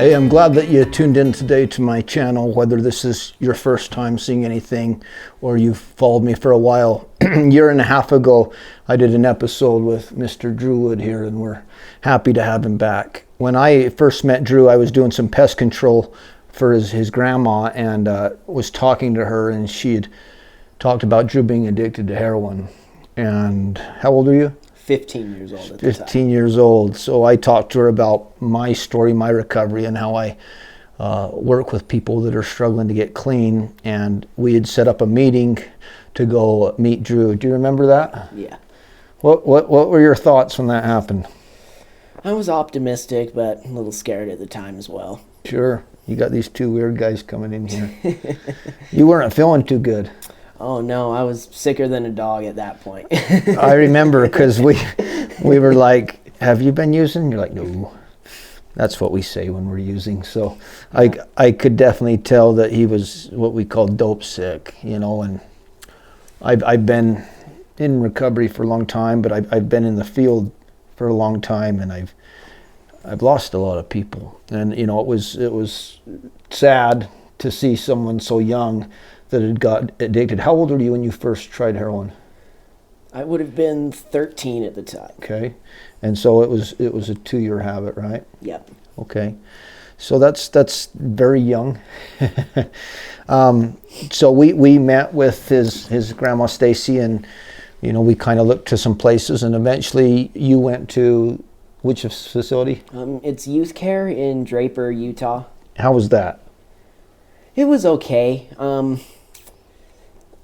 Hey, I'm glad that you tuned in today to my channel, whether this is your first time seeing anything or you've followed me for a while. A year and a half ago, I did an episode with Mr. Dru Wood here, and we're happy to have him back. When I first met Dru, I was doing some pest control for his grandma, and was talking to her, and she had talked about Dru being addicted to heroin. And how old are you? 15 years old at the time. 15 years old. So I talked to her about my story, my recovery, and how I work with people that are struggling to get clean. And we had set up a meeting to go meet Dru. Do you remember that? Yeah. What were your thoughts when that happened? I was optimistic, but a little scared at the time as well. Sure. You got these two weird guys coming in here. You weren't feeling too good. Oh no, I was sicker than a dog at that point. I remember because we were like, have you been using? You're like, no. That's what we say when we're using. So I could definitely tell that he was what we call dope sick, you know, and I've been in recovery for a long time, but I've been in the field for a long time, and I've lost a lot of people. And, you know, it was sad to see someone so young that had got addicted. How old were you when you first tried heroin? I would have been 13 at the time. Okay. And so it was a 2-year habit, right? Yep. Okay. So that's very young. So we met with his grandma Stacy, and you know, we kind of looked to some places, and eventually you went to which facility? It's youth care in Draper, Utah. How was that? It was okay.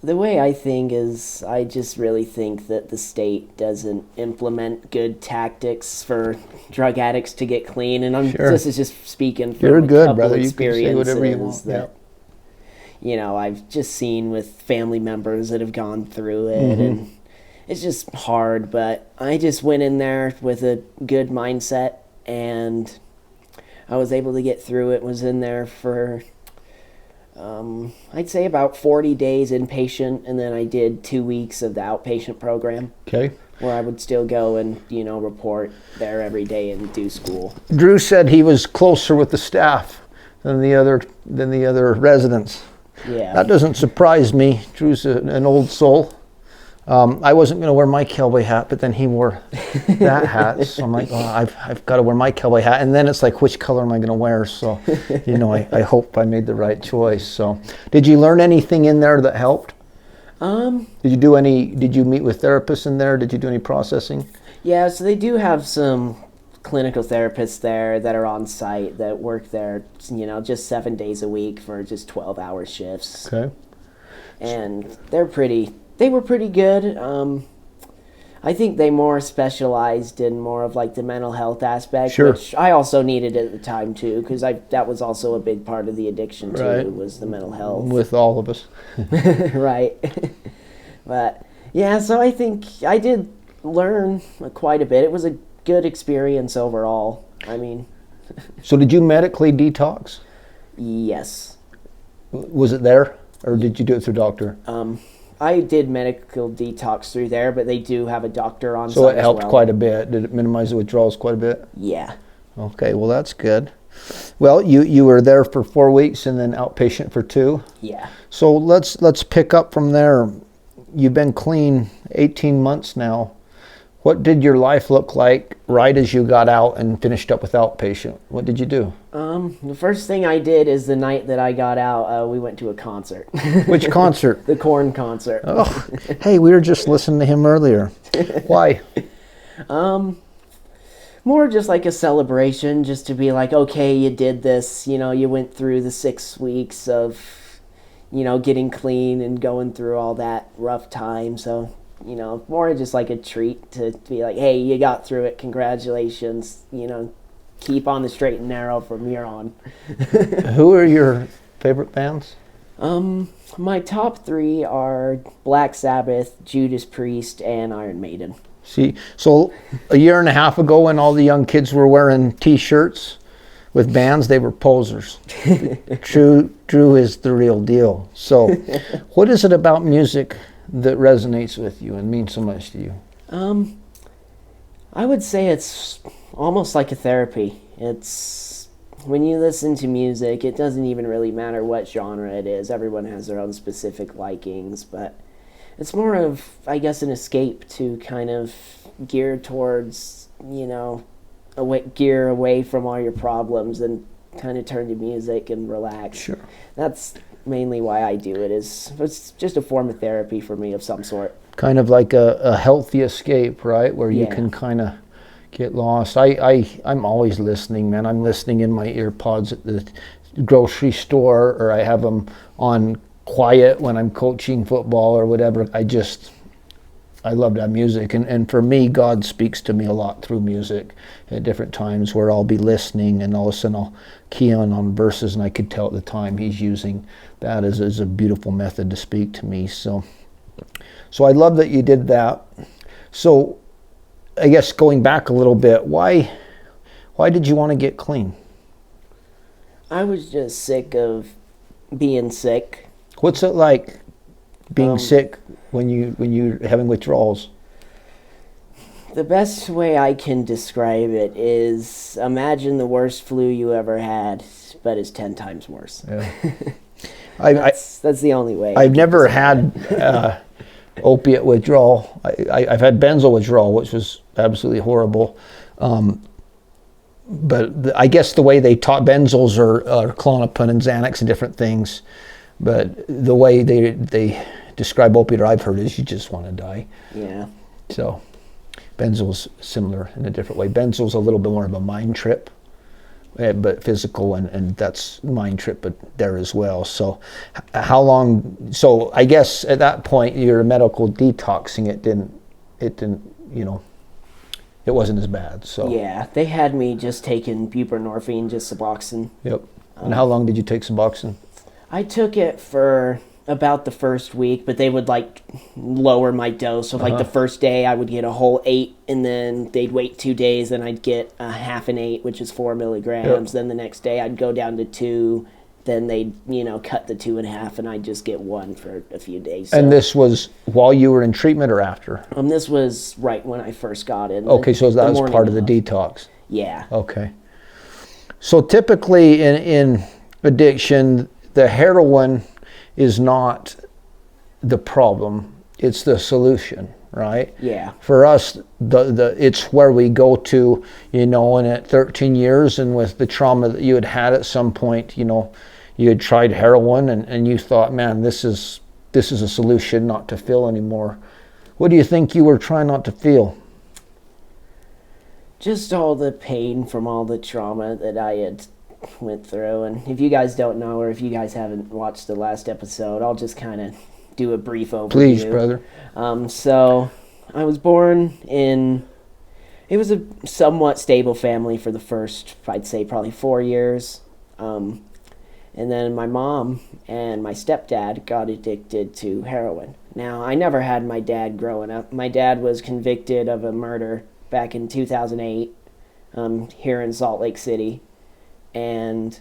The way I think is, I just really think that the state doesn't implement good tactics for drug addicts to get clean. And Sure. This is just speaking from You're a good, couple brother. You can say experiences whatever you want. that, Yep. you know, I've just seen with family members that have gone through it, and it's just hard. But I just went in there with a good mindset, and I was able to get through it. Was in there for I'd say about 40 days inpatient, and then I did 2 weeks of the outpatient program. Okay. Where I would still go and, you know, report there every day and do school. Dru said he was closer with the staff than the other residents. Yeah. That doesn't surprise me. Dru's an old soul. I wasn't going to wear my cowboy hat, but then he wore that hat. So I'm like, oh, I've got to wear my cowboy hat. And then it's like, which color am I going to wear? So, you know, I hope I made the right choice. So did you learn anything in there that helped? Did you meet with therapists in there? Did you do any processing? Yeah, so they do have some clinical therapists there that are on site that work there, you know, just 7 days a week for just 12-hour shifts. Okay. And they were pretty good. I think they more specialized in more of like the mental health aspect, Sure. which I also needed at the time too, because that was also a big part of the addiction too, Right. was the mental health. With all of us. Right. But yeah, so I think I did learn quite a bit. It was a good experience overall. I mean, So did you medically detox? yes. Was it there, or did you do it through doctor? I did medical detox through there, but they do have a doctor on site. So it helped as well. quite a bit. Did it minimize the withdrawals quite a bit? Yeah. Okay, well that's good. Well, you were there for 4 weeks and then outpatient for 2. Yeah. So let's pick up from there. You've been clean 18 months now. What did your life look like right as you got out and finished up with outpatient? What did you do? The first thing I did is the night that I got out, we went to a concert. Which concert? The Korn concert. Oh, hey, we were just listening to him earlier. Why? More just like a celebration, just to be like, okay, you did this, you know, you went through the 6 weeks of, you know, getting clean and going through all that rough time. So, you know, more just like a treat to be like, hey, you got through it, congratulations, you know, keep on the straight and narrow from here on. Who are your favorite bands? My top 3 are Black Sabbath, Judas Priest, and Iron Maiden. See, so a year and a half ago when all the young kids were wearing T-shirts with bands, they were posers. Dru is the real deal. So what is it about music that resonates with you and means so much to you? I would say it's almost like a therapy. It's when you listen to music, it doesn't even really matter what genre it is. Everyone has their own specific likings, but it's more of, I guess, an escape to kind of gear towards, gear away from all your problems and kind of turn to music and relax. Sure. That's mainly why I do it. It's just a form of therapy for me of some sort. Kind of like a healthy escape, right? Where you Yeah. can kind of get lost. I'm always listening, man. I'm listening in my ear pods at the grocery store, or I have them on quiet when I'm coaching football or whatever. I love that music. And for me, God speaks to me a lot through music at different times where I'll be listening and all of a sudden I'll key on verses, and I could tell at the time he's using that as a beautiful method to speak to me. So I love that you did that. So I guess going back a little bit, why did you want to get clean? I was just sick of being sick. What's it like being sick when you're having withdrawals? The best way I can describe it is imagine the worst flu you ever had, but it's 10 times worse. Yeah. That's the only way. I've never had opiate withdrawal. I've had benzo withdrawal, which was absolutely horrible. But I guess the way they taught benzos are Klonopin and Xanax and different things. But the way they describe opiate, or I've heard, is you just want to die. Yeah. So benzo's similar in a different way. Benzo's a little bit more of a mind trip, but physical, and that's mind trip, but there as well. So how long? So I guess at that point your medical detoxing it didn't it wasn't as bad. So Yeah, they had me just taking buprenorphine, just Suboxone. Yep. And how long did you take Suboxone? I took it for about the first week, but they would lower my dose. So the first day I would get a whole 8, and then they'd wait 2 days, then I'd get a half an 8, which is 4 milligrams. Yep. Then the next day I'd go down to 2. Then they'd cut the 2 in half, and I'd just get 1 for a few days. So, And this was while you were in treatment or after? this was right when I first got in. Okay, so that was morning part of the of. detox. Yeah. Okay. So typically in addiction, the heroin is not the problem, it's the solution, right? Yeah. For us, it's where we go to, and at 13 years and with the trauma that you had at some point, you had tried heroin and you thought, man, this is a solution not to feel anymore. What do you think you were trying not to feel? Just all the pain from all the trauma that I had went through. And if you guys don't know, or if you guys haven't watched the last episode, I'll just kind of do a brief overview. Please, brother. So I was born in, it was a somewhat stable family for the first, I'd say probably 4 years. And then my mom and my stepdad got addicted to heroin. Now, I never had my dad growing up. My dad was convicted of a murder back in 2008 here in Salt Lake City. And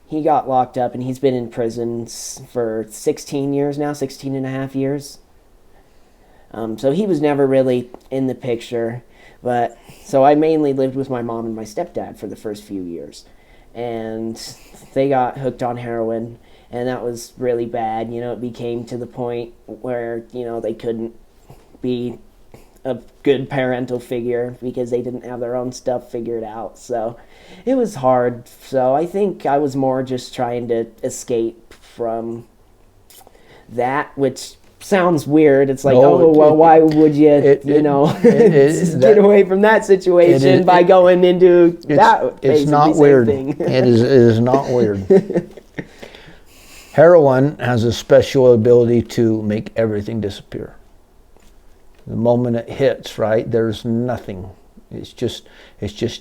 he got locked up, and he's been in prison for 16 years now, 16 and a half years. So he was never really in the picture. But so I mainly lived with my mom and my stepdad for the first few years. And they got hooked on heroin, and that was really bad. It became to the point where, they couldn't be a good parental figure because they didn't have their own stuff figured out. So it was hard. So I think I was more just trying to escape from that, which sounds weird. It's like, why would you, get away from that situation by going into that? It's not weird. It is not weird. Heroin has a special ability to make everything disappear. The moment it hits, right, there's nothing. It's just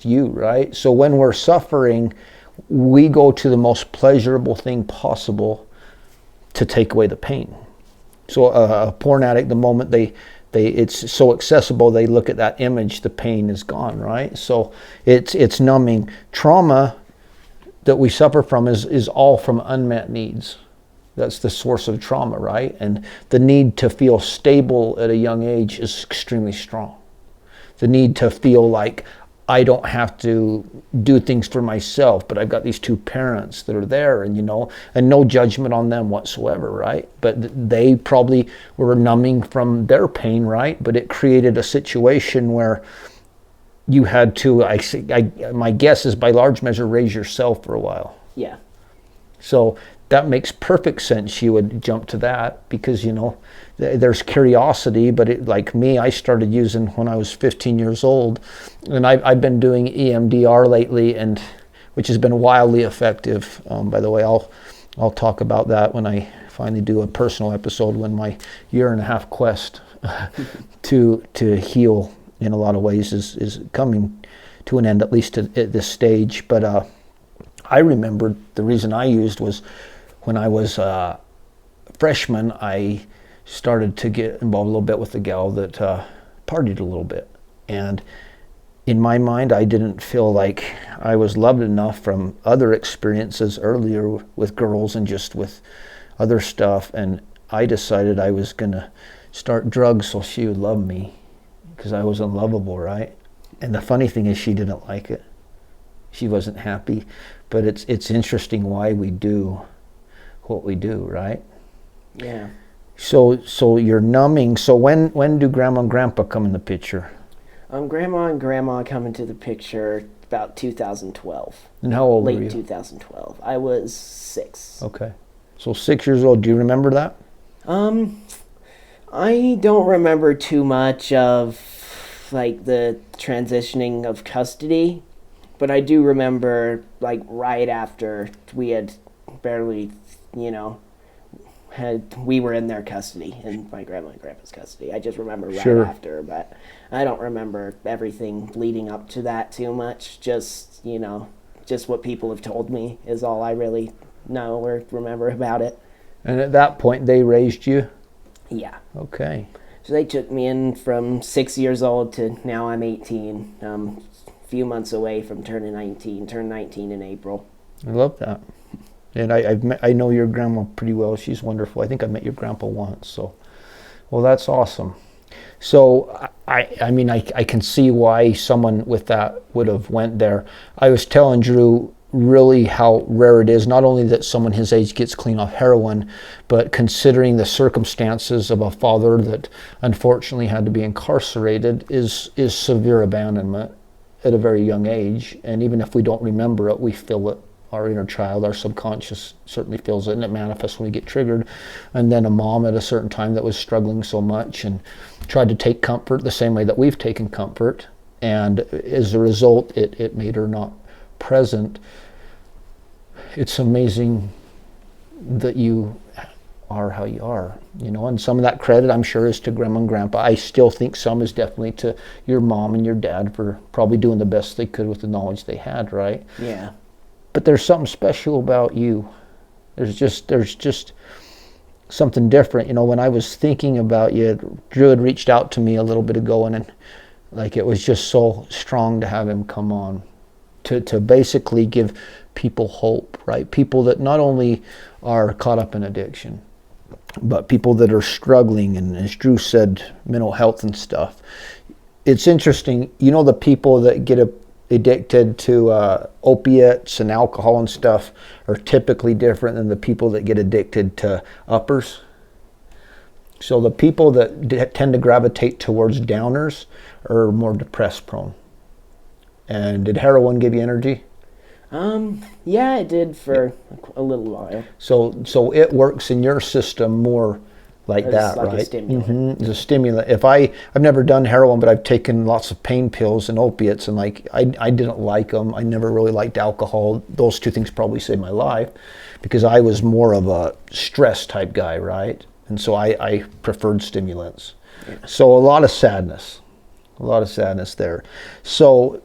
you, right? So when we're suffering, we go to the most pleasurable thing possible to take away the pain. So a porn addict, the moment it's so accessible, they look at that image, the pain is gone, right? So it's numbing. Trauma that we suffer from is all from unmet needs. That's the source of trauma, right? And the need to feel stable at a young age is extremely strong. The need to feel like I don't have to do things for myself, but I've got these two parents that are there, and and no judgment on them whatsoever, right? But they probably were numbing from their pain, right? But it created a situation where you had to, my guess is by large measure, raise yourself for a while. Yeah. So that makes perfect sense. You would jump to that because, there's curiosity, but like me, I started using when I was 15 years old, and I've been doing EMDR lately, and which has been wildly effective. By the way, I'll talk about that when I finally do a personal episode, when my 1.5-year quest to heal in a lot of ways is coming to an end, at least at this stage. But I remembered the reason I used was when I was a freshman, I started to get involved a little bit with a gal that partied a little bit. And in my mind, I didn't feel like I was loved enough from other experiences earlier with girls and just with other stuff. And I decided I was going to start drugs so she would love me because I was unlovable, right? And the funny thing is she didn't like it. She wasn't happy. But it's interesting why we do what we do, right? Yeah. So you're numbing. So when do Grandma and Grandpa come in the picture? Grandma and Grandma come into the picture about 2012. And how old were you? Late 2012. I was 6. Okay. So 6 years old. Do you remember that? I don't remember too much of like the transitioning of custody, but I do remember like right after we had barely, we were in their custody, in my grandma and grandpa's custody. I just remember right after, but I don't remember everything leading up to that too much. Just what people have told me is all I really know or remember about it. And at that point, they raised you? Yeah. Okay. So they took me in from 6 years old to now I'm 18. A few months away from turning 19. Turned 19 in April. I love that. And I know your grandma pretty well. She's wonderful. I think I met your grandpa once. So, well, that's awesome. So I mean, I can see why someone with that would have went there. I was telling Dru really how rare it is, not only that someone his age gets clean off heroin, but considering the circumstances of a father that unfortunately had to be incarcerated is severe abandonment at a very young age. And even if we don't remember it, we feel it. Our inner child, our subconscious certainly feels it, and it manifests when we get triggered. And then a mom at a certain time that was struggling so much and tried to take comfort the same way that we've taken comfort, and as a result it made her not present. It's amazing that you are how you are, and some of that credit I'm sure is to Grandma and Grandpa. I still think some is definitely to your mom and your dad for probably doing the best they could with the knowledge they had, right? Yeah. But there's something special about you. There's just something different. When I was thinking about you, Dru had reached out to me a little bit ago, and like it was just so strong to have him come on to basically give people hope, right? People that not only are caught up in addiction, but people that are struggling, and as Dru said, mental health and stuff. It's interesting, the people that get addicted to opiates and alcohol and stuff are typically different than the people that get addicted to uppers. So the people that tend to gravitate towards downers are more depressed prone. And did heroin give you energy? Yeah, it did for a little while. So it works in your system more like that, like right? A stimulant. Mm-hmm. It's a stimulant. I've never done heroin, but I've taken lots of pain pills and opiates, and I didn't like them. I never really liked alcohol. Those two things probably saved my life because I was more of a stress type guy, right? And so I preferred stimulants. Yeah. So a lot of sadness there. So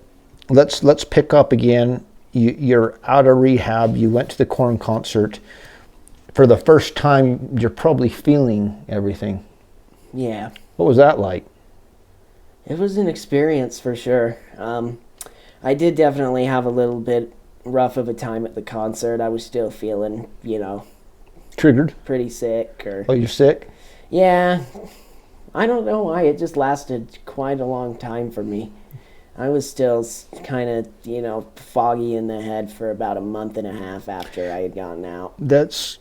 let's pick up again. You're out of rehab. You went to the Korn concert. For the first time, you're probably feeling everything. Yeah. What was that like? It was an experience for sure. I did definitely have a little bit rough of a time at the concert. I was still feeling, Triggered? pretty sick. Oh, you're sick? Yeah. I don't know why. It just lasted quite a long time for me. I was still kind of, foggy in the head for about a month and a half after I had gotten out. That's,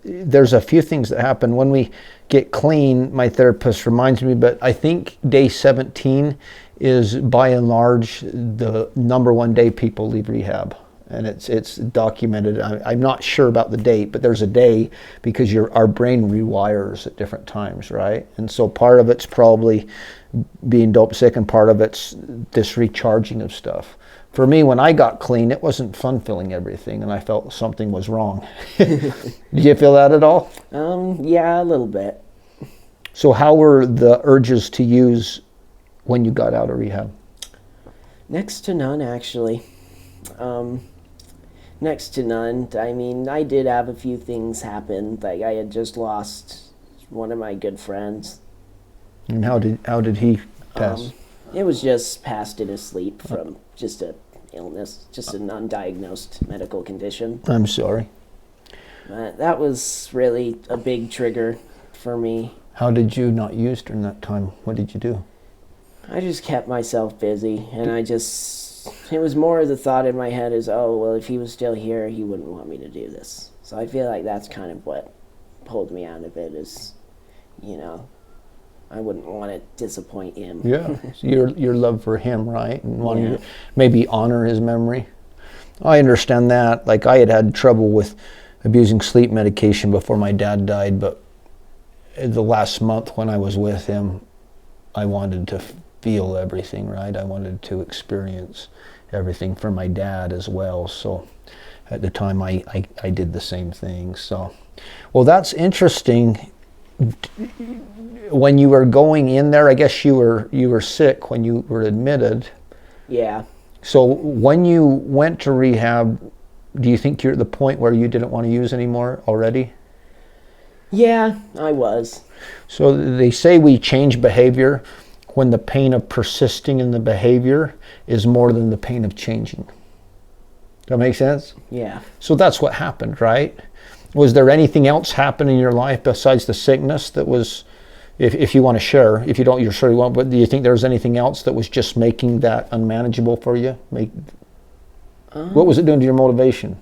there's a few things that happen when we get clean. My therapist reminds me, but I think day 17 is by and large the number one day people leave rehab. And it's documented. I'm not sure about the date, but there's a day because our brain rewires at different times, right? And so part of it's probably being dope sick, and part of it's this recharging of stuff. For me, when I got clean, it wasn't fun feeling everything, and I felt something was wrong. Did you feel that at all? Yeah, a little bit. So how were the urges to use when you got out of rehab? Next to none, actually. Next to none. I mean, I did have a few things happen. Like, I had just lost one of my good friends. And how did he pass? It was just passed in his sleep from just a illness, just an undiagnosed medical condition. I'm sorry. But that was really a big trigger for me. How did you not use during that time? What did you do? I just kept myself busy, and it was more the thought in my head is, oh, well, if he was still here, he wouldn't want me to do this. So I feel like that's kind of what pulled me out of it is, I wouldn't want to disappoint him. Yeah, so your love for him, right? And wanting to maybe honor his memory. I understand that. Like, I had trouble with abusing sleep medication before my dad died, but the last month when I was with him, I wanted to feel everything, right? I wanted to experience everything for my dad as well. So at the time I did the same thing. So, well, that's interesting. When you were going in there, I guess you were sick when you were admitted. Yeah. So when you went to rehab, do you think you're at the point where you didn't want to use anymore already? Yeah, I was. So they say we change behavior when the pain of persisting in the behavior is more than the pain of changing. Does that make sense? Yeah. So that's what happened, right? Was there anything else happen in your life besides the sickness that was, if you want to share, if you don't, you're sure you won't, but do you think there was anything else that was just making that unmanageable for you? What was it doing to your motivation?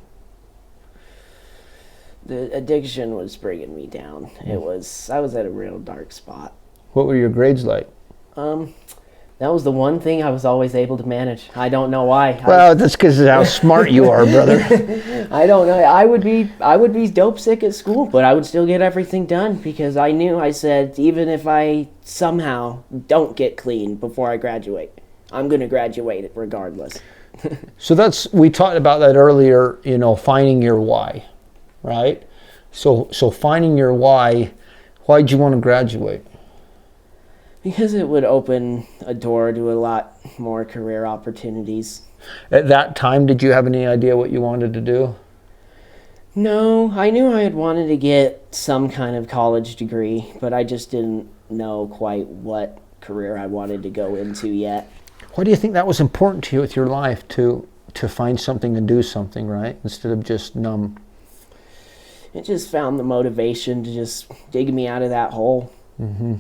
The addiction was bringing me down. I was at a real dark spot. What were your grades like? That was the one thing I was always able to manage. I don't know why. Well, that's because of how smart you are, brother. I don't know. I would be dope sick at school, but I would still get everything done because I said, even if I somehow don't get clean before I graduate, I'm going to graduate regardless. So we talked about that earlier, finding your why, right? So finding your why'd you want to graduate? Because it would open a door to a lot more career opportunities. At that time, did you have any idea what you wanted to do? No, I knew I had wanted to get some kind of college degree, but I just didn't know quite what career I wanted to go into yet. Why do you think that was important to you with your life, to find something and do something, right? Instead of just numb? It just found the motivation to just dig me out of that hole. Mm-hmm.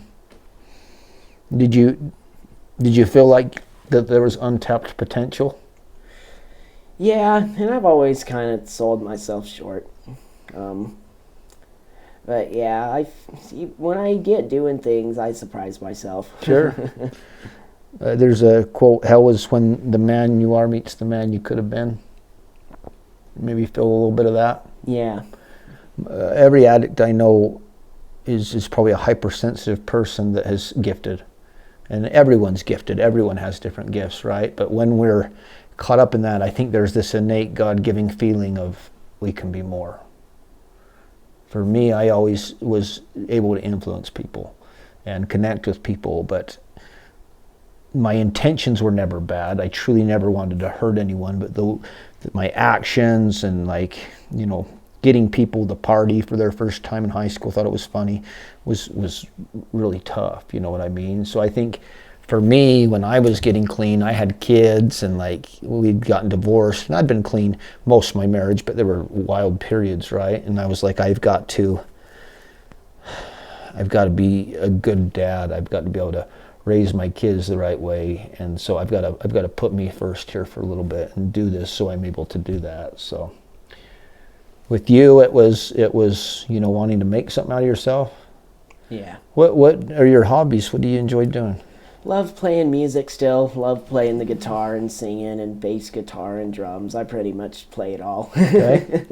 Did you feel like that there was untapped potential? Yeah, and I've always kind of sold myself short. But yeah, when I get doing things, I surprise myself. Sure. There's a quote, hell is when the man you are meets the man you could have been. Maybe feel a little bit of that? Yeah. Every addict I know is probably a hypersensitive person that is gifted. And everyone's gifted. Everyone has different gifts, right? But when we're caught up in that, I think there's this innate God-giving feeling of we can be more. For me, I always was able to influence people and connect with people, but my intentions were never bad. I truly never wanted to hurt anyone, but my actions and getting people to party for their first time in high school, thought it was funny, was really tough, you know what I mean? So I think for me, when I was getting clean, I had kids and we'd gotten divorced, and I'd been clean most of my marriage, but there were wild periods, right? And I was like, I've got to be a good dad. I've got to be able to raise my kids the right way, and so I've got to put me first here for a little bit and do this so I'm able to do that. So with you, it was wanting to make something out of yourself. Yeah. What are your hobbies? What do you enjoy doing? Love playing music still. Love playing the guitar and singing and bass guitar and drums. I pretty much play it all. Okay.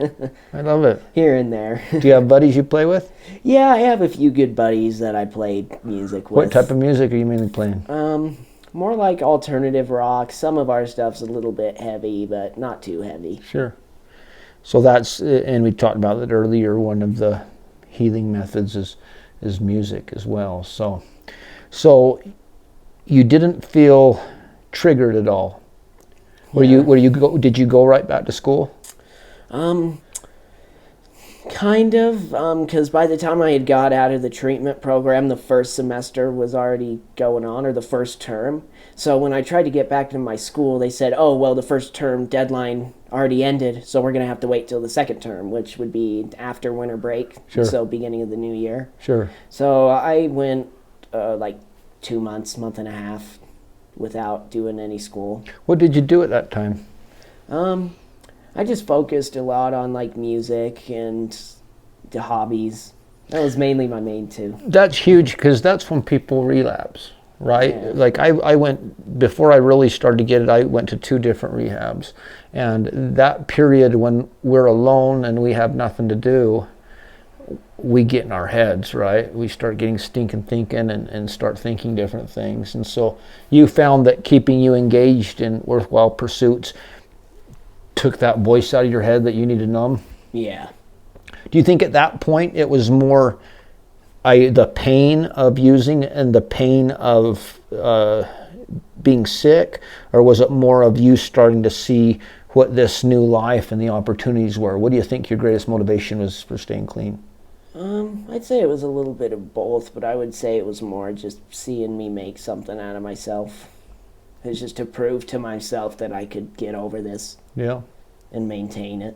I love it. Here and there. Do you have buddies you play with? Yeah, I have a few good buddies that I play music with. What type of music are you mainly playing? More like alternative rock. Some of our stuff's a little bit heavy, but not too heavy. Sure. So that's, and we talked about it earlier, one of the healing methods is music as well. So you didn't feel triggered at all. Did you go right back to school? Kind of, because by the time I had got out of the treatment program, the first semester was already going on, or the first term. So when I tried to get back to my school, they said, oh, well, the first term deadline already ended, so we're going to have to wait till the second term, which would be after winter break, Sure. So beginning of the new year. Sure. So I went like 2 months, month and a half, without doing any school. What did you do at that time? I just focused a lot on like music and the hobbies. That was mainly my main two. That's huge, because that's when people relapse, right? Yeah. Like I went, before I really started to get it, I went to 2 different rehabs. And that period when we're alone and we have nothing to do, we get in our heads, right? We start getting stinking thinking and start thinking different things. And so you found that keeping you engaged in worthwhile pursuits took that voice out of your head that you need to numb? Yeah. Do you think at that point it was more the pain of using and the pain of being sick, or was it more of you starting to see what this new life and the opportunities were? What do you think your greatest motivation was for staying clean? I'd say it was a little bit of both, but I would say it was more just seeing me make something out of myself. It was just to prove to myself that I could get over this. Yeah. And maintain it.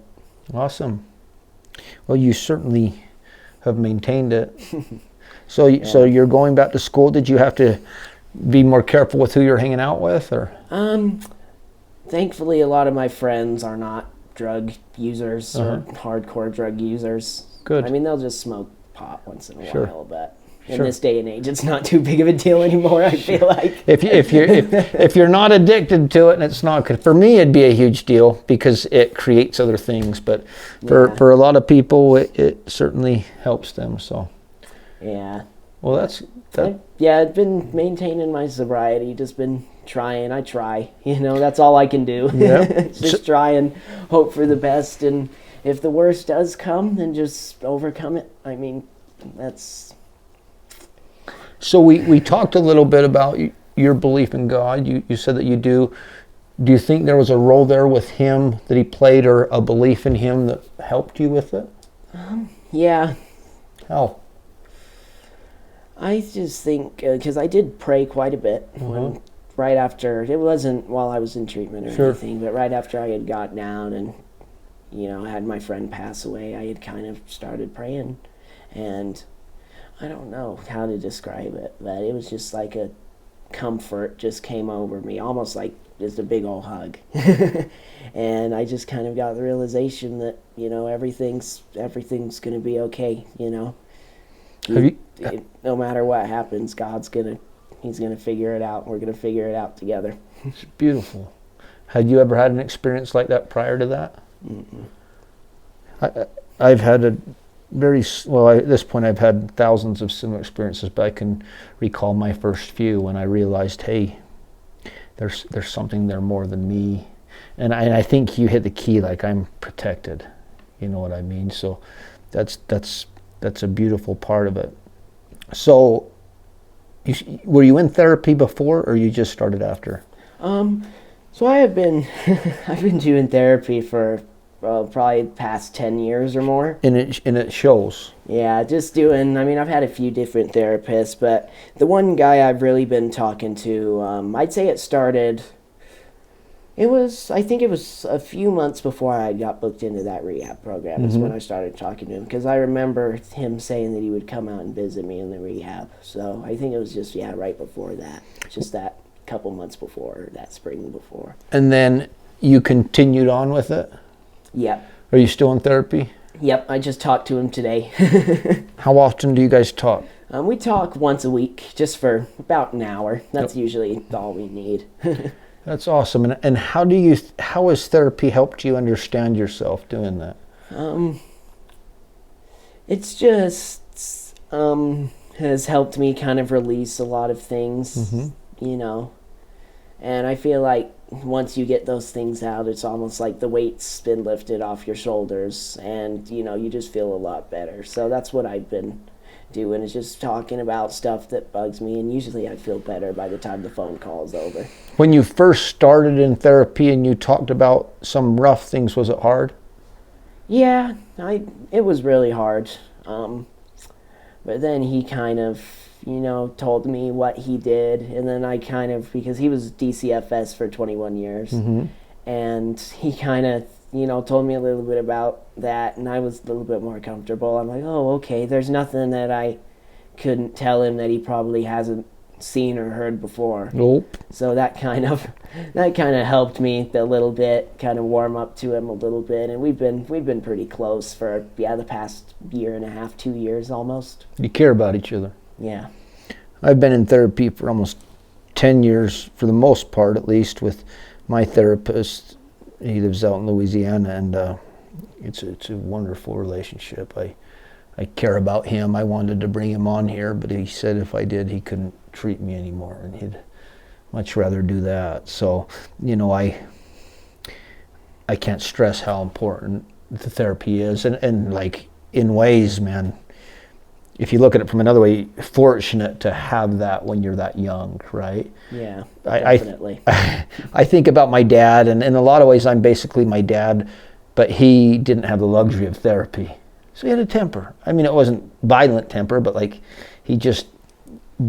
Awesome. Well, you certainly have maintained it. So you're going back to school. Did you have to be more careful with who you're hanging out with, or? Thankfully, a lot of my friends are not drug users or hardcore drug users. Good. I mean, they'll just smoke pot once in a Sure. while, but in Sure. this day and age, it's not too big of a deal anymore, I feel like. If you're not addicted to it, and it's not, for me it'd be a huge deal because it creates other things, but for a lot of people it certainly helps them. So Yeah. well, that's Yeah, I've been maintaining my sobriety, just been trying. I try, that's all I can do. Yeah. Just try and hope for the best, and if the worst does come, then just overcome it. I mean, that's... So we talked a little bit about your belief in God. You said that you do. Do you think there was a role there with him that he played, or a belief in him that helped you with it? Yeah. How? I just think, because I did pray quite a bit right after, it wasn't while I was in treatment or Sure. anything, but right after I had got down and, I had my friend pass away, I had kind of started praying, and I don't know how to describe it, but it was just like a comfort just came over me, almost like just a big old hug. And I just kind of got the realization that, everything's going to be okay, no matter what happens, he's going to figure it out. We're going to figure it out together. It's beautiful. Had you ever had an experience like that prior to that? Mm-mm. I've had at this point I've had thousands of similar experiences, but I can recall my first few when I realized, hey, there's something there more than me, and I think you hit the key. Like, I'm protected, you know what I mean? So that's a beautiful part of it. So were you in therapy before, or you just started after? So I have been I've been doing therapy for probably the past 10 years or more. And it shows. Yeah, I've had a few different therapists, but the one guy I've really been talking to, I'd say it started I think it was a few months before I got booked into that rehab program is when I started talking to him, because I remember him saying that he would come out and visit me in the rehab. So I think it was just, right before that, just that couple months before, that spring before. And then you continued on with it? Yep. Are you still in therapy? Yep, I just talked to him today. How often do you guys talk? We talk once a week, just for about an hour. That's usually all we need. That's awesome. And how has therapy helped you understand yourself doing that? It's just has helped me kind of release a lot of things, and I feel like once you get those things out, it's almost like the weight's been lifted off your shoulders, and you just feel a lot better. So that's what I've been doing, is just talking about stuff that bugs me, and usually I feel better by the time the phone call is over. When you first started in therapy and you talked about some rough things, was it hard? Yeah, it was really hard. But then he kind of, told me what he did, and then I kind of, because he was DCFS for 21 years, and he kind of, told me a little bit about that, and I was a little bit more comfortable. I'm like, oh, okay, there's nothing that I couldn't tell him that he probably hasn't seen or heard before. Nope. So that kind of helped me a little bit, kind of warm up to him a little bit, and we've been pretty close for the past year and a half, 2 years almost. You care about each other. Yeah. I've been in therapy for almost 10 years, for the most part at least, with my therapist. He lives out in Louisiana, and it's a wonderful relationship. I care about him. I wanted to bring him on here, but he said if I did, he couldn't treat me anymore, and he'd much rather do that. So, I can't stress how important the therapy is, and like, in ways, man, if you look at it from another way, fortunate to have that when you're that young, right? Yeah, definitely. I think about my dad, and in a lot of ways I'm basically my dad, but he didn't have the luxury of therapy. So he had a temper. I mean, it wasn't violent temper, but like, he just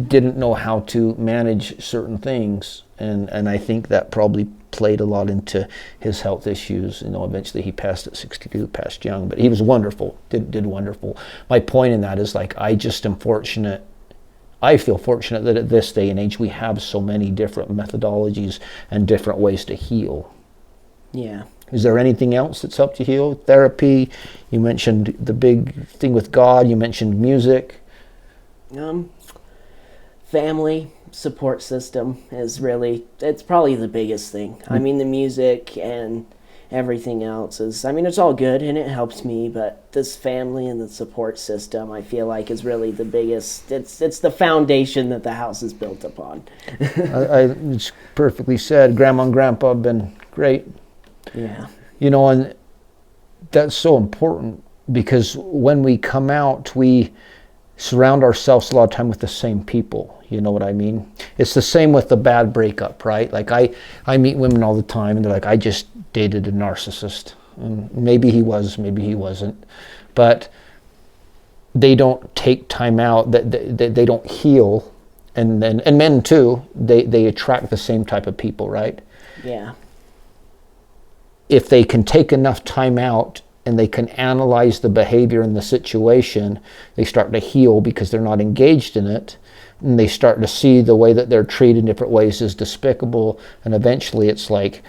didn't know how to manage certain things, and I think that probably played a lot into his health issues. Eventually he passed at 62, passed young, but he was wonderful, did wonderful. My point in that is, like, I just am fortunate. I feel fortunate that at this day and age we have so many different methodologies and different ways to heal. Yeah. Is there anything else that's helped you heal? Therapy, you mentioned the big thing with God, you mentioned music. Family support system is it's probably the biggest thing. I mean, the music and everything else it's all good and it helps me, but this family and the support system, I feel like, is really the biggest. It's the foundation that the house is built upon. It's perfectly said. Grandma and Grandpa have been great. Yeah. And that's so important, because when we come out, we surround ourselves a lot of time with the same people. You know what I mean? It's the same with the bad breakup, right? Like, I meet women all the time, and they're like, I just dated a narcissist. And maybe he was, maybe he wasn't. But they don't take time out, they don't heal. And men too, they attract the same type of people, right? Yeah. If they can take enough time out and they can analyze the behavior in the situation, they start to heal, because they're not engaged in it. And they start to see the way that they're treated in different ways is despicable. And eventually it's like,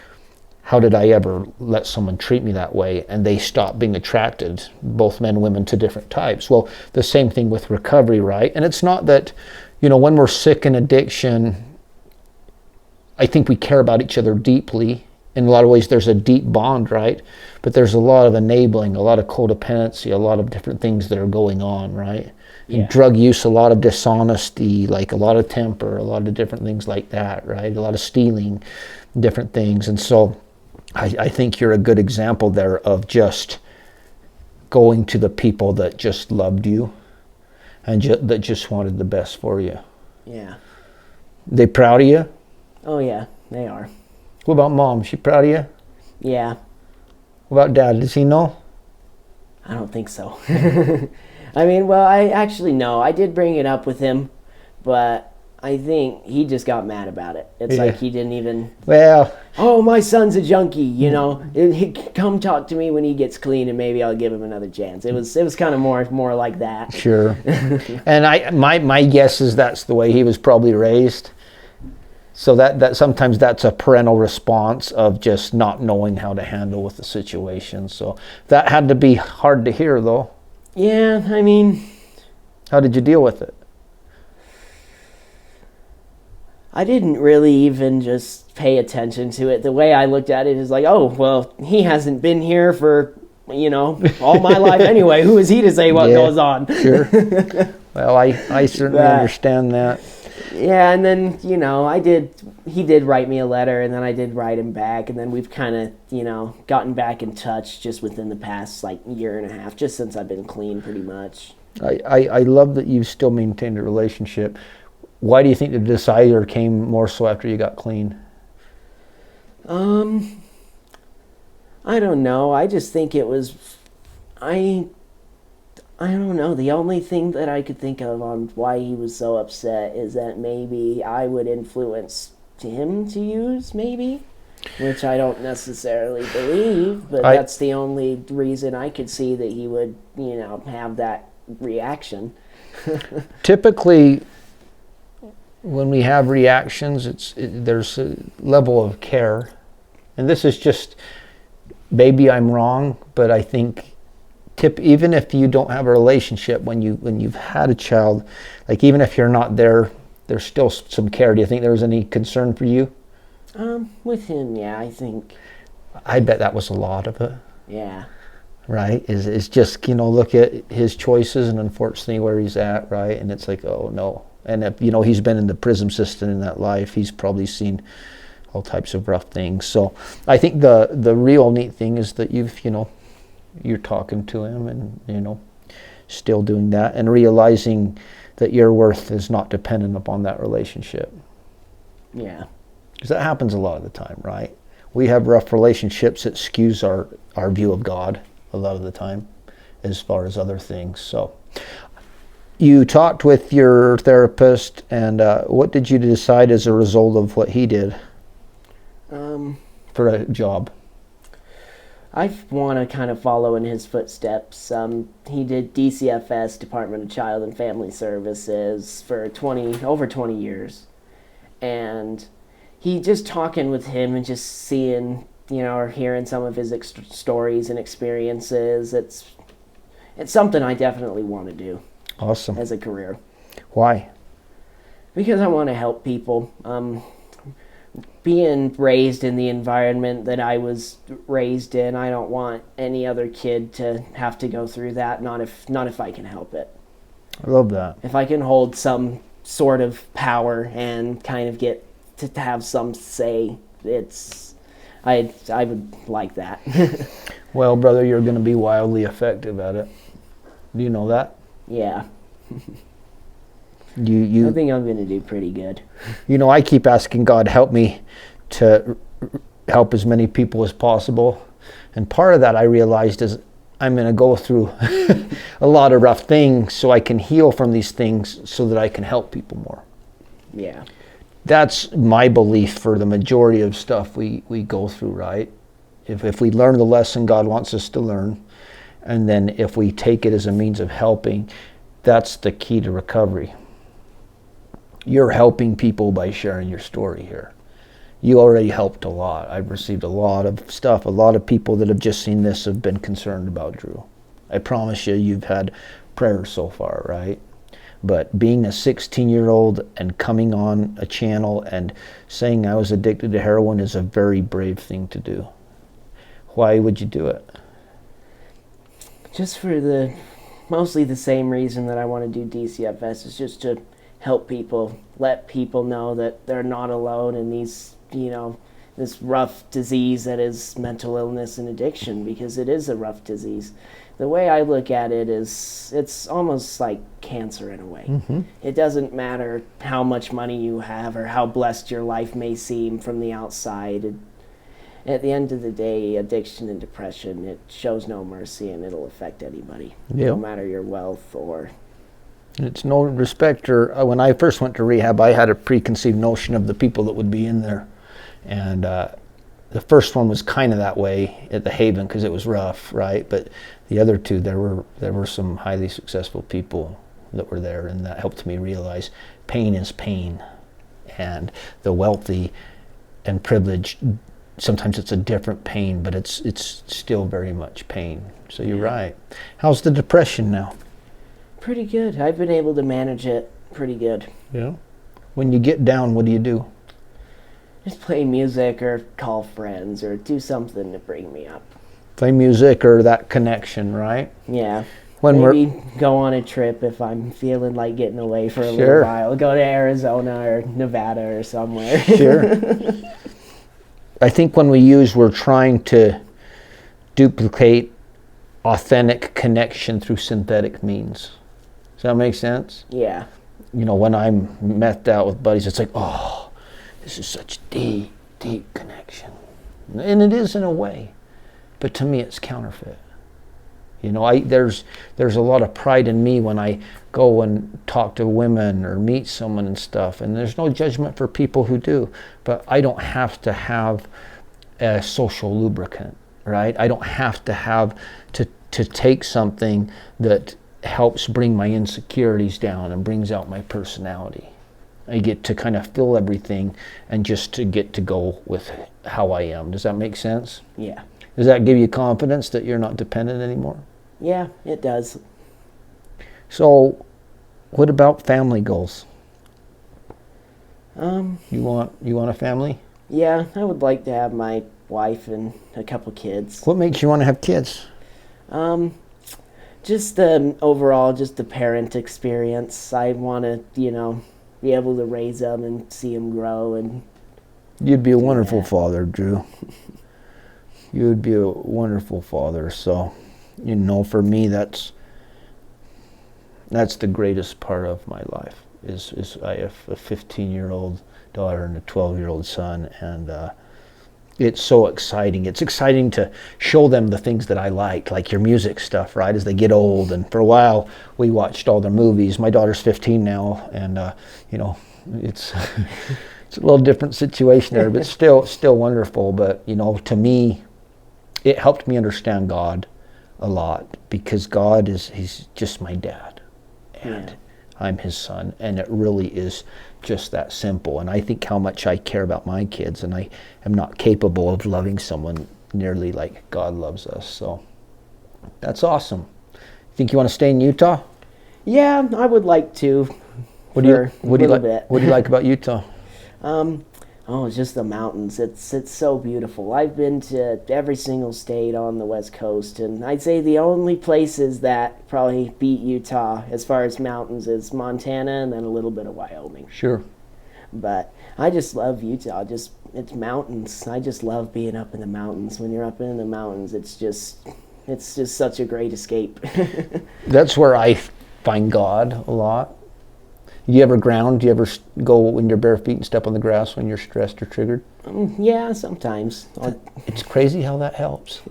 how did I ever let someone treat me that way? And they stop being attracted, both men and women, to different types. Well, the same thing with recovery, right? And it's not that, when we're sick in addiction, I think we care about each other deeply. In a lot of ways, there's a deep bond, right? But there's a lot of enabling, a lot of codependency, a lot of different things that are going on, right? Yeah. Drug use, a lot of dishonesty, like a lot of temper, a lot of different things like that, right? A lot of stealing, different things. And so I think you're a good example there of just going to the people that just loved you and that just wanted the best for you. Yeah. They proud of you? Oh, yeah, they are. What about Mom? Is she proud of you? Yeah. What about Dad? Does he know? I don't think so. I mean, well, I actually know. I did bring it up with him, but I think he just got mad about it. It's Yeah. like he didn't even, Well, oh, my son's a junkie, you know. He come talk to me when he gets clean, and maybe I'll give him another chance. It was kind of more like that. sure. And my guess is that's the way he was probably raised. So that sometimes that's a parental response of just not knowing how to handle with the situation. So that had to be hard to hear, though. Yeah, I mean, How did you deal with it? I didn't really even just pay attention to it. The way I looked at it is like, oh, well, he hasn't been here for, all my life anyway. Who is he to say what Yeah, goes on? Sure. Well, I certainly understand that. Yeah, and then, he did write me a letter, and then I did write him back, and then we've kind of, gotten back in touch just within the past, year and a half, just since I've been clean, pretty much. I love that you still maintained a relationship. Why do you think the desire came more so after you got clean? I don't know. I just think it was, I don't know. The only thing that I could think of on why he was so upset is that maybe I would influence him to use, maybe, which I don't necessarily believe, but that's the only reason I could see that he would, have that reaction. Typically, when we have reactions, there's a level of care, and this is just, maybe I'm wrong, but I think even if you don't have a relationship, when you've had a child, even if you're not there, there's still some care. Do you think there was any concern for you? With him, yeah, I think. I bet that was a lot of it. Yeah. Right? Is just, look at his choices and unfortunately where he's at, right? And it's like, oh no. And if, he's been in the prison system in that life, he's probably seen all types of rough things. So I think the real neat thing is that you're talking to him and, still doing that and realizing that your worth is not dependent upon that relationship. Yeah. Because that happens a lot of the time, right? We have rough relationships that skews our view of God a lot of the time as far as other things. So you talked with your therapist, and what did you decide as a result of what he did for a job? I want to kind of follow in his footsteps. He did DCFS, Department of Child and Family Services, for over 20 years. And he just talking with him and just seeing, or hearing some of his stories and experiences, it's something I definitely want to do. Awesome. As a career. Why? Because I want to help people. Being raised in the environment that I was raised in, I don't want any other kid to have to go through that, not if I can help it. I love that. If I can hold some sort of power and kind of get to have some say, I would like that. Well, brother, you're going to be wildly effective at it. Do you know that? Yeah. You I think I'm going to do pretty good. I keep asking God, help me to help as many people as possible. And part of that I realized is I'm going to go through a lot of rough things so I can heal from these things so that I can help people more. Yeah. That's my belief for the majority of stuff we go through, right? If we learn the lesson God wants us to learn, and then if we take it as a means of helping, that's the key to recovery. You're helping people by sharing your story here. You already helped a lot. I've received a lot of stuff. A lot of people that have just seen this have been concerned about Dru. I promise you've had prayers so far, right? But being a 16-year-old and coming on a channel and saying I was addicted to heroin is a very brave thing to do. Why would you do it? Just for mostly the same reason that I want to do DCFS, is just to help people, let people know that they're not alone in these, this rough disease that is mental illness and addiction, because it is a rough disease. The way I look at it is it's almost like cancer in a way. Mm-hmm. It doesn't matter how much money you have or how blessed your life may seem from the outside. At the end of the day, addiction and depression, it shows no mercy, and it'll affect anybody, no matter your wealth or It's no respecter. When I first went to rehab, I had a preconceived notion of the people that would be in there. And the first one was kind of that way at the Haven because it was rough, right? But the other two, there were some highly successful people that were there, and that helped me realize pain is pain. And the wealthy and privileged, sometimes it's a different pain, but it's still very much pain. So you're right. How's the depression now? Pretty good. I've been able to manage it pretty good. Yeah. When you get down, what do you do? Just play music or call friends or do something to bring me up. Play music or that connection, right? Yeah. When Maybe go on a trip if I'm feeling like getting away for a little while. Go to Arizona or Nevada or somewhere. Sure. I think when we're trying to duplicate authentic connection through synthetic means. Does that make sense? Yeah. You know, when I'm methed out with buddies, it's like, oh, this is such deep, deep connection. And it is in a way. But to me, it's counterfeit. You know, there's a lot of pride in me when I go and talk to women or meet someone and stuff. And there's no judgment for people who do. But I don't have to have a social lubricant, right? I don't have to have to take something that helps bring my insecurities down and brings out my personality. I get to kind of feel everything and just to get to go with how I am. Does that make sense? Yeah. Does that give you confidence that you're not dependent anymore? Yeah, it does. So, what about family goals? You want a family? Yeah, I would like to have my wife and a couple kids. What makes you want to have kids? Just the parent experience. I want to, be able to raise them and see them grow. And you'd be a wonderful father, Dru. You would be a wonderful father. So, for me, that's the greatest part of my life. Is I have a 15-year-old daughter and a 12-year-old son, and it's so exciting. It's exciting to show them the things that I like your music stuff, right? As they get old, and for a while we watched all their movies. My daughter's 15 now, and it's it's a little different situation there, but still wonderful. But to me, it helped me understand God a lot, because God he's just my dad, and I'm his son, and it really is just that simple. And I think how much I care about my kids, and I am not capable of loving someone nearly like God loves us. So that's awesome. Think you want to stay in Utah? Yeah, I would like to. What do you like about Utah? It's just the mountains. It's so beautiful. I've been to every single state on the West Coast, and I'd say the only places that probably beat Utah as far as mountains is Montana and then a little bit of Wyoming. Sure. But I just love Utah. It's mountains. I just love being up in the mountains. When you're up in the mountains, it's just such a great escape. That's where I find God a lot. You ever ground? Do you ever go in your bare feet and step on the grass when you're stressed or triggered? Yeah, sometimes. It's crazy how that helps.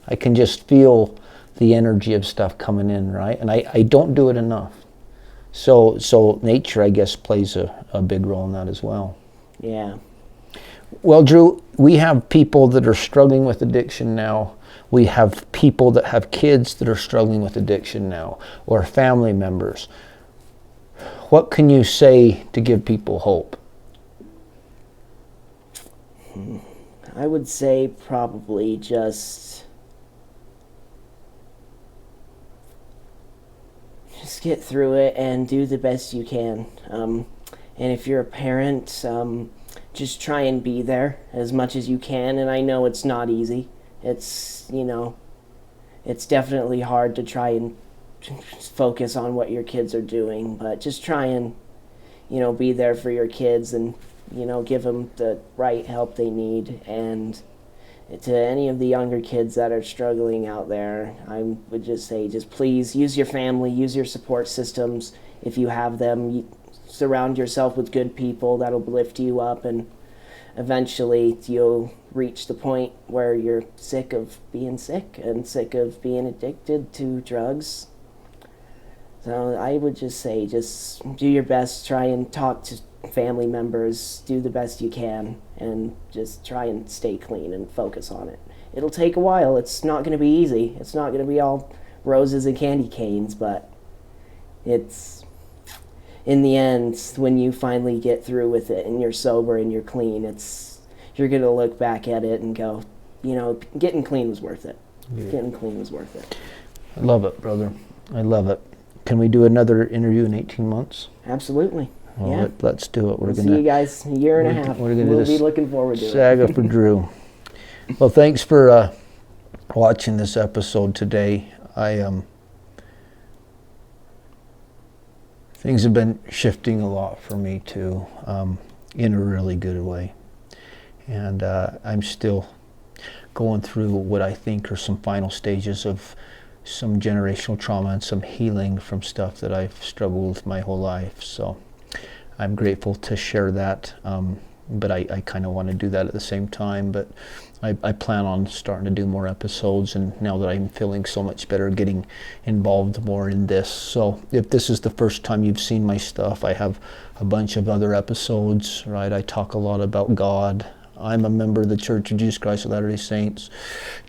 I can just feel the energy of stuff coming in, right? And I don't do it enough. So nature, I guess, plays a big role in that as well. Yeah. Well, Dru, we have people that are struggling with addiction now. We have people that have kids that are struggling with addiction now, or family members. What can you say to give people hope? I would say probably just get through it and do the best you can. And if you're a parent, just try and be there as much as you can. And I know it's not easy. It's definitely hard to try and focus on what your kids are doing, but just try and be there for your kids and give them the right help they need. And to any of the younger kids that are struggling out there, I would just say, just please use your family, use your support systems if you have them. Surround yourself with good people that'll lift you up, and eventually you'll reach the point where you're sick of being sick and sick of being addicted to drugs. So I would just say, just do your best, try and talk to family members, do the best you can, and just try and stay clean and focus on it. It'll take a while. It's not going to be easy. It's not going to be all roses and candy canes, but it's, in the end, when you finally get through with it and you're sober and you're clean, you're going to look back at it and go, getting clean was worth it. Yeah. Getting clean was worth it. I love it, brother. I love it. Can we do another interview in 18 months? Absolutely. Well, yeah. Let's do it. We'll see you guys in a year and a half. We'll be looking forward to it. Saga for Dru. Well, thanks for watching this episode today. Things have been shifting a lot for me too, in a really good way. And I'm still going through what I think are some final stages of some generational trauma and some healing from stuff that I've struggled with my whole life. So I'm grateful to share that, but I kind of want to do that at the same time. But I plan on starting to do more episodes, and now that I'm feeling so much better, getting involved more in this. So if this is the first time you've seen my stuff, I have a bunch of other episodes, right? I talk a lot about God. I'm a member of the Church of Jesus Christ of Latter-day Saints.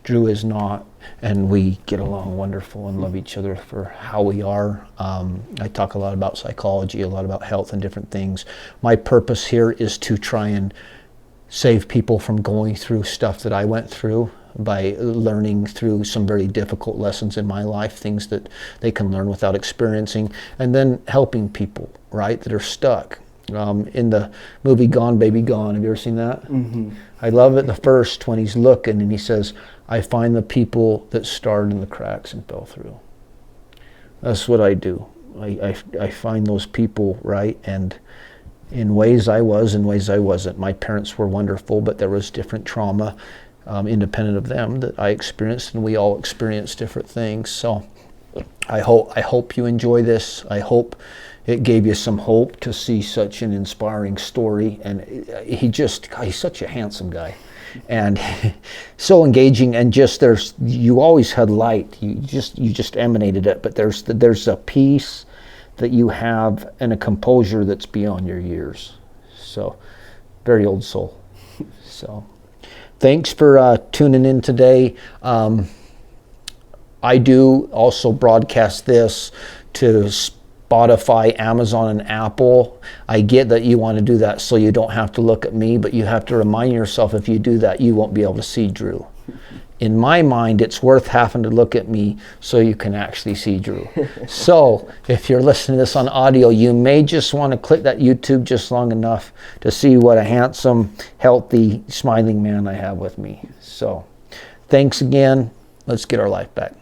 Dru is not, and we get along wonderful and love each other for how we are. I talk a lot about psychology, a lot about health and different things. My purpose here is to try and save people from going through stuff that I went through by learning through some very difficult lessons in my life, things that they can learn without experiencing, and then helping people, right, that are stuck. In the movie Gone Baby Gone, have you ever seen that? Mm-hmm. I love it the first when he's looking and he says, I find the people that starred in the cracks and fell through. That's what I do. I find those people, right? And in ways I was, in ways I wasn't. My parents were wonderful, but there was different trauma independent of them that I experienced, and we all experience different things. So I hope you enjoy this. I hope it gave you some hope to see such an inspiring story. And he's such a handsome guy, and so engaging. And you always had light. You just emanated it. But there's a peace that you have and a composure that's beyond your years. So, very old soul. So, thanks for tuning in today. I do also broadcast this to Spotify, Amazon, and Apple. I get that you want to do that so you don't have to look at me, but you have to remind yourself if you do that, you won't be able to see Dru. In my mind, it's worth having to look at me so you can actually see Dru. So if you're listening to this on audio, you may just want to click that YouTube just long enough to see what a handsome, healthy, smiling man I have with me. So thanks again. Let's get our life back.